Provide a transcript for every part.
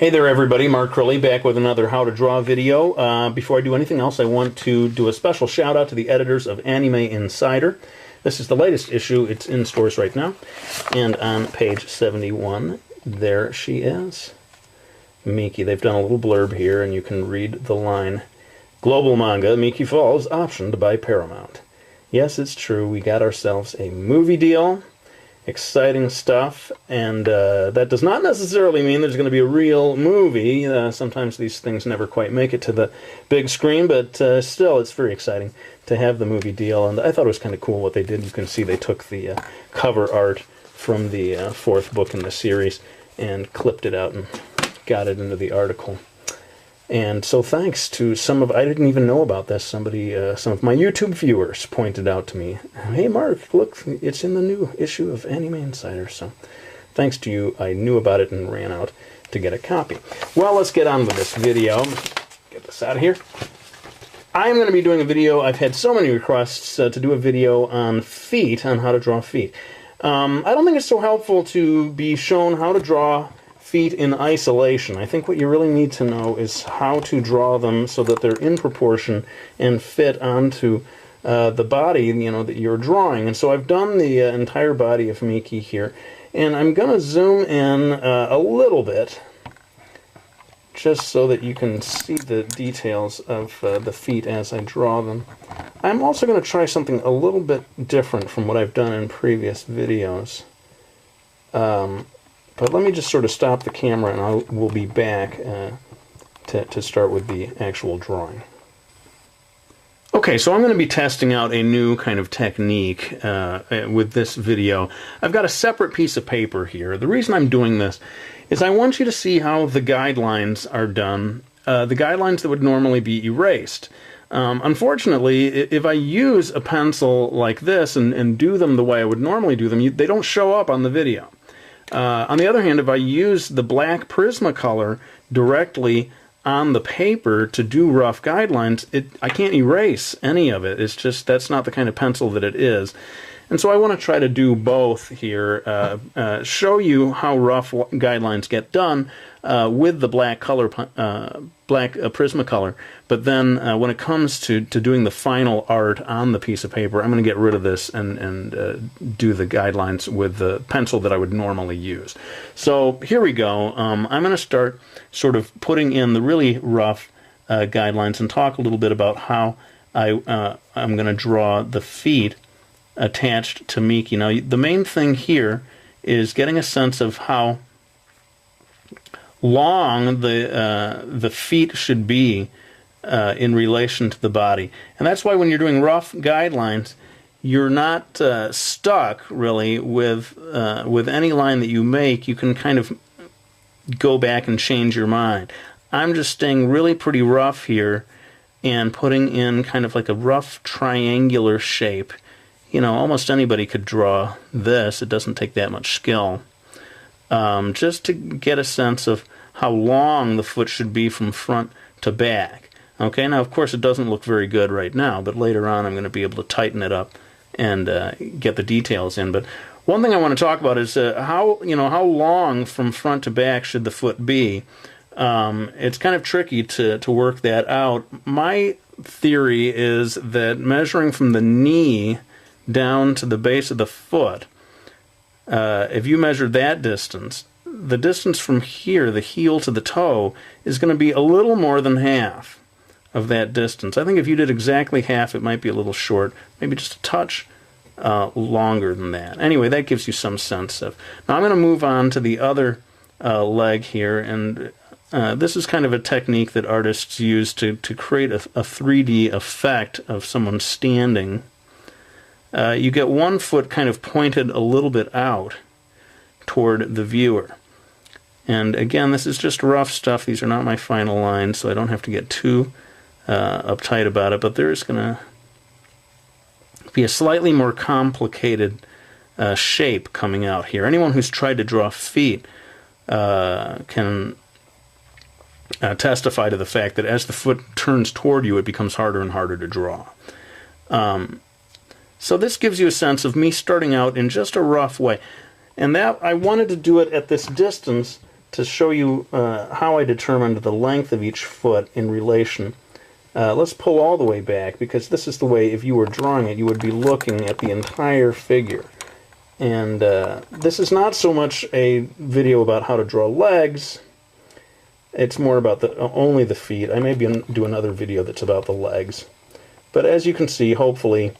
Hey there everybody, Mark Crilley back with another How to Draw video. Before I do anything else, I want to do a special shout out to the editors of Anime Insider. This is the latest issue. It's in stores right now. And on page 71, there she is. Miki. They've done a little blurb here and you can read the line, "Global manga, Miki Falls, optioned by Paramount." Yes, it's true. We got ourselves a movie deal. Exciting stuff, and that does not necessarily mean there's going to be a real movie. Sometimes these things never quite make it to the big screen, but still, it's very exciting to have the movie deal, and I thought it was kind of cool what they did. You can see they took the cover art from the fourth book in the series and clipped it out and got it into the article. And so thanks to some of, I didn't even know about this, somebody, some of my YouTube viewers pointed out to me, "Hey Mark, look, it's in the new issue of Anime Insider." So thanks to you, I knew about it and ran out to get a copy. Well, let's get on with this video. Get this out of here. I'm going to be doing a video, I've had so many requests to do a video on feet, on how to draw feet. I don't think it's so helpful to be shown how to draw feet in isolation. I think what you really need to know is how to draw them so that they're in proportion and fit onto the body, you know, that you're drawing. And so I've done the entire body of Miki here, and I'm going to zoom in a little bit just so that you can see the details of the feet as I draw them. I'm also going to try something a little bit different from what I've done in previous videos. But let me just sort of stop the camera and we'll be back to start with the actual drawing. Okay, so I'm going to be testing out a new kind of technique with this video. I've got a separate piece of paper here. The reason I'm doing this is I want you to see how the guidelines are done, the guidelines that would normally be erased. Unfortunately, if I use a pencil like this and do them the way I would normally do them, they don't show up on the video. On the other hand, if I use the black Prismacolor directly on the paper to do rough guidelines, I can't erase any of it. It's just, that's not the kind of pencil that it is. And so I want to try to do both here, show you how rough guidelines get done with the black color, Prismacolor. But then when it comes to doing the final art on the piece of paper, I'm going to get rid of this and do the guidelines with the pencil that I would normally use. So here we go. I'm going to start sort of putting in the really rough guidelines and talk a little bit about how I'm going to draw the feet attached to Miki. Now, the main thing here is getting a sense of how long the feet should be in relation to the body. And that's why when you're doing rough guidelines, you're not stuck, really, with any line that you make. You can kind of go back and change your mind. I'm just staying really pretty rough here and putting in kind of like a rough triangular shape. You know, almost anybody could draw this. It doesn't take that much skill. Just to get a sense of how long the foot should be from front to back. Okay, now of course it doesn't look very good right now, but later on I'm going to be able to tighten it up and get the details in. But one thing I want to talk about is how long from front to back should the foot be. It's kind of tricky to work that out. My theory is that measuring from the knee down to the base of the foot, if you measure that distance, the distance from here, the heel to the toe, is going to be a little more than half of that distance. I think if you did exactly half, it might be a little short, maybe just a touch longer than that. Anyway, that gives you some sense of. Now I'm going to move on to the other leg here, and this is kind of a technique that artists use to create a 3D effect of someone standing. You get one foot kind of pointed a little bit out toward the viewer. And again, this is just rough stuff. These are not my final lines, so I don't have to get too uptight about it, but there is going to be a slightly more complicated shape coming out here. Anyone who's tried to draw feet can testify to the fact that as the foot turns toward you, it becomes harder and harder to draw. So this gives you a sense of me starting out in just a rough way. And that I wanted to do it at this distance to show you how I determined the length of each foot in relation, let's pull all the way back, because this is the way, if you were drawing it, you would be looking at the entire figure. And this is not so much a video about how to draw legs. It's more about only the feet. I may do another video that's about the legs. But as you can see, hopefully,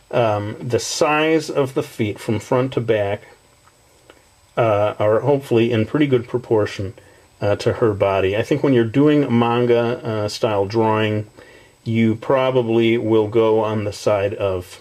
the size of the feet from front to back are hopefully in pretty good proportion to her body. I think when you're doing manga style drawing, you probably will go on the side of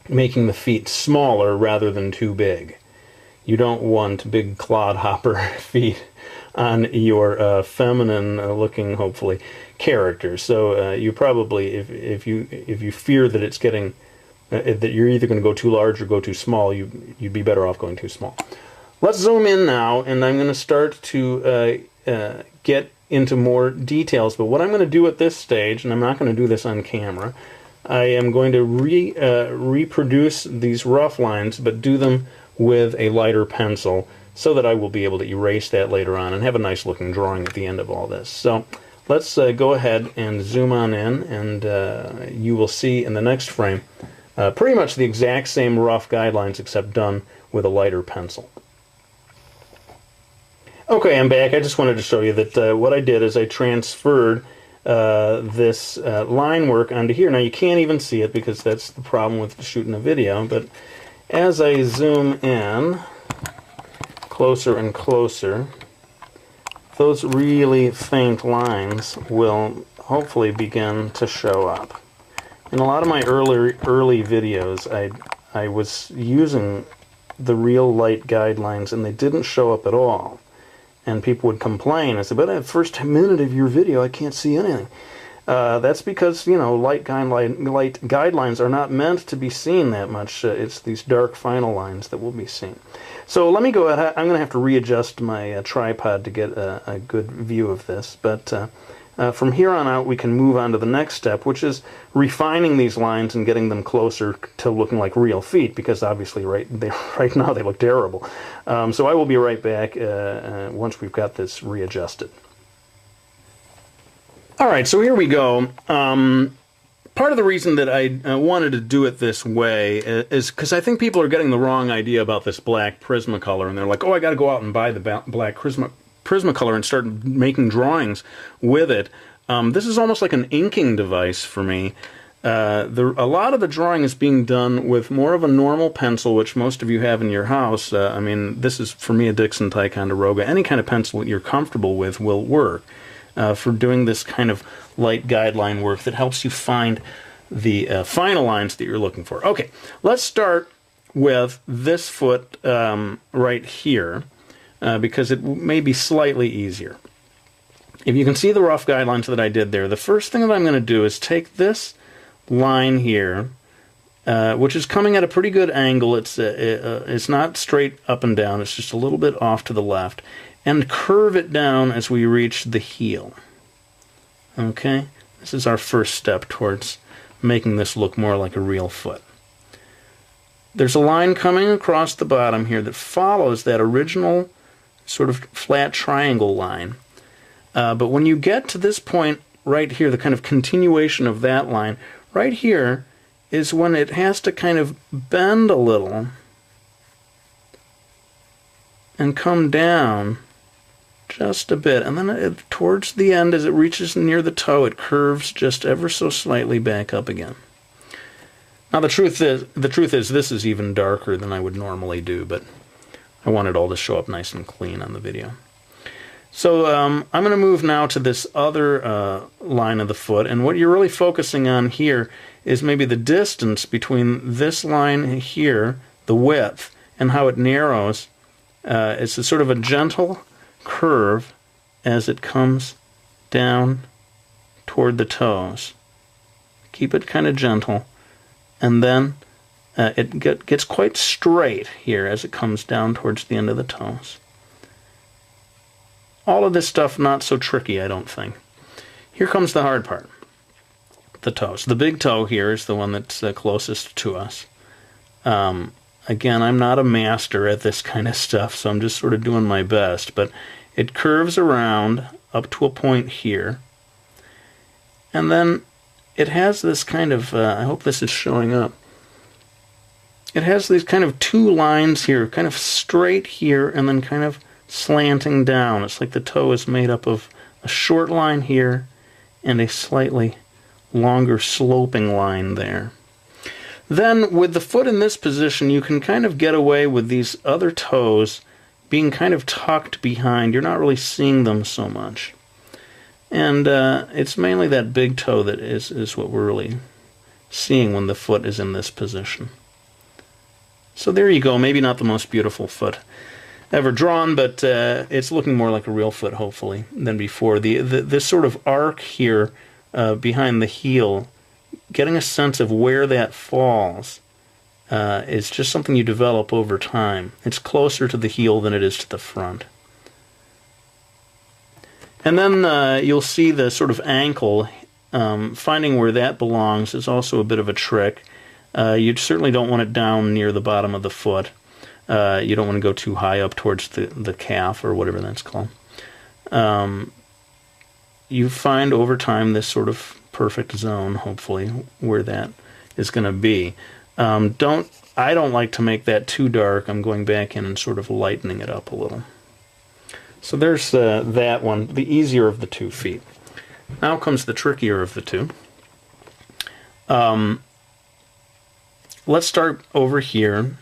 making the feet smaller rather than too big. You don't want big clodhopper feet on your feminine looking, hopefully, character. So you probably, if you fear that it's getting that you're either going to go too large or go too small, you'd be better off going too small. Let's zoom in now, and I'm going to start to get into more details. But what I'm going to do at this stage, and I'm not going to do this on camera, I am going to reproduce these rough lines, but do them with a lighter pencil, so that I will be able to erase that later on and have a nice looking drawing at the end of all this. So let's go ahead and zoom on in, and you will see in the next frame pretty much the exact same rough guidelines, except done with a lighter pencil. Okay, I'm back. I just wanted to show you that what I did is I transferred this line work onto here. Now you can't even see it because that's the problem with shooting a video, but as I zoom in closer and closer, those really faint lines will hopefully begin to show up. In a lot of my early videos, I was using the real light guidelines and they didn't show up at all. And people would complain. I said, but at the first minute of your video, I can't see anything. That's because, you know, light guidelines are not meant to be seen that much. It's these dark final lines that will be seen. So let me go ahead. I'm going to have to readjust my tripod to get a good view of this. But from here on out, we can move on to the next step, which is refining these lines and getting them closer to looking like real feet, because obviously right now they look terrible. So I will be right back once we've got this readjusted. All right, so here we go. Part of the reason that I wanted to do it this way is because I think people are getting the wrong idea about this black Prismacolor, and they're like, oh, I got to go out and buy the black Prismacolor and start making drawings with it. This is almost like an inking device for me. A lot of the drawing is being done with more of a normal pencil, which most of you have in your house. I mean, this is, for me, a Dixon Ticonderoga. Any kind of pencil that you're comfortable with will work for doing this kind of light guideline work that helps you find the final lines that you're looking for. Okay, let's start with this foot right here, because it may be slightly easier. If you can see the rough guidelines that I did there, the first thing that I'm going to do is take this line here, which is coming at a pretty good angle. It's not straight up and down, it's just a little bit off to the left, and curve it down as we reach the heel. Okay, this is our first step towards making this look more like a real foot. There's a line coming across the bottom here that follows that original sort of flat triangle line. But when you get to this point right here, the kind of continuation of that line, right here is when it has to kind of bend a little and come down just a bit, and then towards the end, as it reaches near the toe, it curves just ever so slightly back up again. Now the truth is this is even darker than I would normally do, but I want it all to show up nice and clean on the video. So I'm going to move now to this other line of the foot, and what you're really focusing on here is maybe the distance between this line here, the width, and how it narrows. It's a sort of a gentle curve as it comes down toward the toes. Keep it kind of gentle, and then it gets quite straight here as it comes down towards the end of the toes. All of this stuff not so tricky, I don't think. Here comes the hard part. The toes. The big toe here is the one that's closest to us. Again, I'm not a master at this kind of stuff, so I'm just sort of doing my best. But it curves around up to a point here. And then it has this kind of, I hope this is showing up. It has these kind of two lines here, kind of straight here, and then kind of slanting down. It's like the toe is made up of a short line here and a slightly longer sloping line there. Then with the foot in this position, you can kind of get away with these other toes being kind of tucked behind. You're not really seeing them so much. And it's mainly that big toe that is what we're really seeing when the foot is in this position. So there you go. Maybe not the most beautiful foot ever drawn, but it's looking more like a real foot, hopefully, than before. This sort of arc here behind the heel, getting a sense of where that falls is just something you develop over time. It's closer to the heel than it is to the front. And then you'll see the sort of ankle. Finding where that belongs is also a bit of a trick. You certainly don't want it down near the bottom of the foot. You don't want to go too high up towards the calf or whatever that's called. You find over time this sort of perfect zone, hopefully, where that is going to be. I don't like to make that too dark. I'm going back in and sort of lightening it up a little. So there's that one, the easier of the 2 feet. Now comes the trickier of the two. Let's start over here.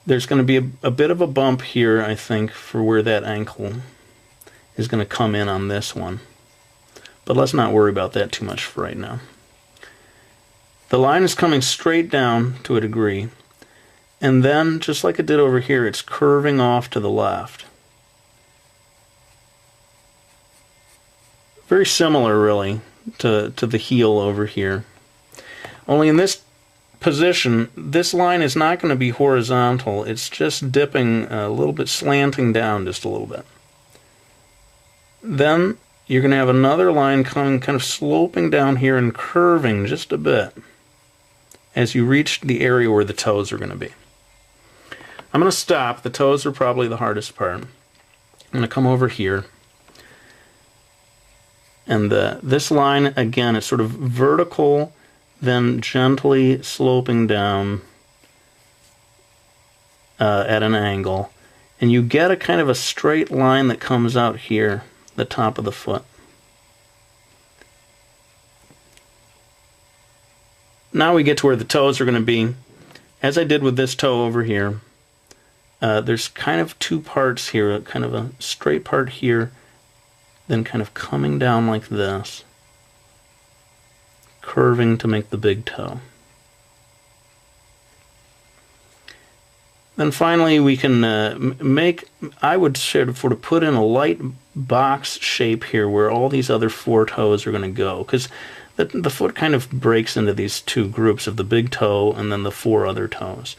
There's going to be a bit of a bump here, I think, for where that ankle is going to come in on this one. But let's not worry about that too much for right now. The line is coming straight down to a degree, and then, just like it did over here, it's curving off to the left. Very similar, really, to the heel over here. Only in this position, this line is not going to be horizontal. It's just dipping a little bit, slanting down just a little bit. Then you're going to have another line coming, kind of sloping down here and curving just a bit as you reach the area where the toes are going to be. I'm going to stop. The toes are probably the hardest part. I'm going to come over here. And this line, again, is sort of vertical, then gently sloping down at an angle. And you get a kind of a straight line that comes out here, the top of the foot. Now we get to where the toes are going to be. As I did with this toe over here, there's kind of two parts here, kind of a straight part here, then kind of coming down like this, curving to make the big toe. Then finally we can I would sort of put in a light box shape here where all these other 4 toes are going to go, because the foot kind of breaks into these 2 groups of the big toe and then the 4 other toes.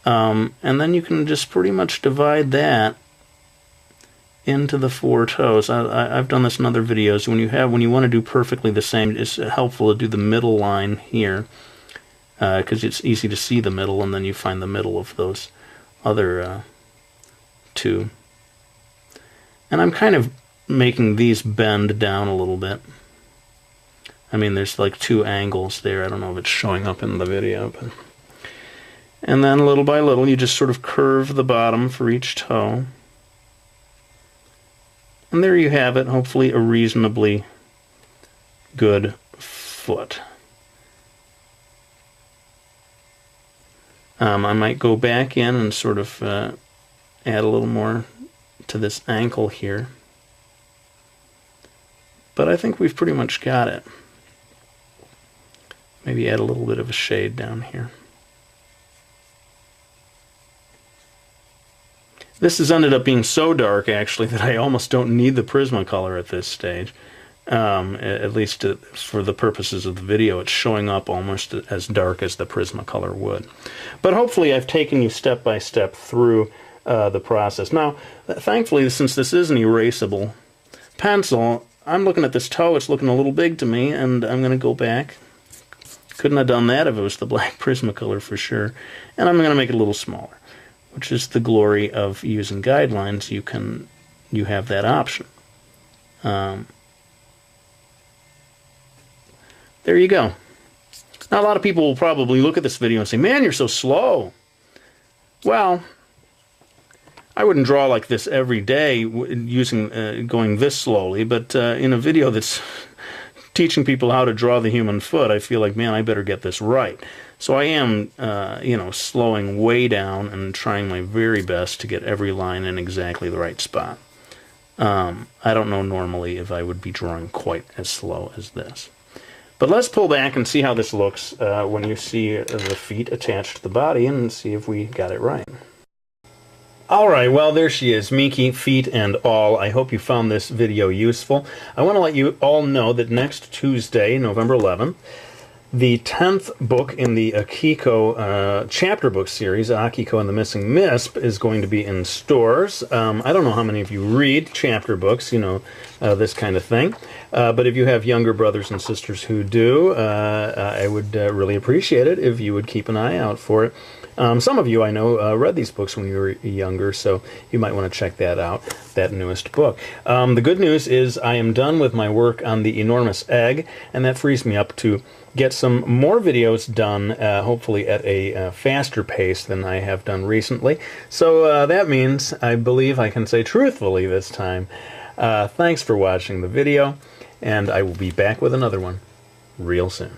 And then you can just pretty much divide that into the 4 toes. I've done this in other videos. When you want to do perfectly the same, it's helpful to do the middle line here, because it's easy to see the middle, and then you find the middle of those other 2. And I'm kind of making these bend down a little bit. I mean, there's like 2 angles there. I don't know if it's showing up in the video, but. And then little by little, you just sort of curve the bottom for each toe. And there you have it, hopefully a reasonably good foot. I might go back in and sort of add a little more to this ankle here. But I think we've pretty much got it. Maybe add a little bit of a shade down here. This has ended up being so dark, actually, that I almost don't need the Prismacolor at this stage. At least for the purposes of the video, it's showing up almost as dark as the Prismacolor would. But hopefully I've taken you step by step through the process. Now, thankfully, since this is an erasable pencil, I'm looking at this toe, it's looking a little big to me, and I'm going to go back Couldn't have done that if it was the black Prismacolor for sure. And I'm going to make it a little smaller, which is the glory of using guidelines. You have that option. There you go. Now, a lot of people will probably look at this video and say, man, you're so slow. Well, I wouldn't draw like this every day going this slowly, but in a video that's teaching people how to draw the human foot, I feel like, man, I better get this right. So I am, slowing way down and trying my very best to get every line in exactly the right spot. I don't know normally if I would be drawing quite as slow as this. But let's pull back and see how this looks when you see the feet attached to the body and see if we got it right. Alright, well, there she is, Miki, feet and all. I hope you found this video useful. I want to let you all know that next Tuesday, November 11th, the 10th book in the Akiko chapter book series, Akiko and the Missing Misp, is going to be in stores. I don't know how many of you read chapter books, this kind of thing. But if you have younger brothers and sisters who do, I would really appreciate it if you would keep an eye out for it. Some of you, I know, read these books when you were younger, so you might want to check that out, that newest book. The good news is I am done with my work on the enormous egg, and that frees me up to get some more videos done, hopefully at a faster pace than I have done recently. So that means I believe I can say truthfully this time, thanks for watching the video, and I will be back with another one real soon.